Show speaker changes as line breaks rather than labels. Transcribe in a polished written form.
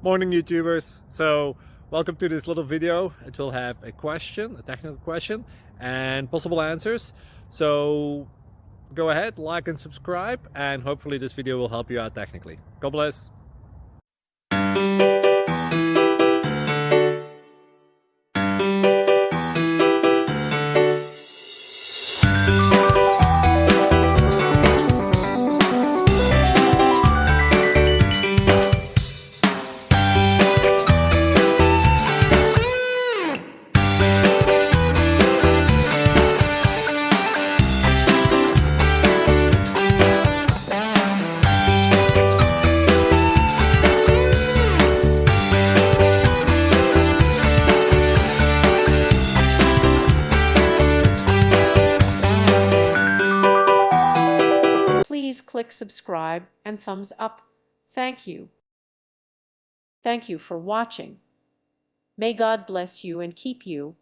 Morning, YouTubers. So welcome to this little video. It will have a question, a technical question, and possible answers. So go ahead, like and subscribe, and hopefully this video will help you out technically. God bless.
Please click subscribe and thumbs up. Thank you. Thank you for watching. May God bless you and keep you.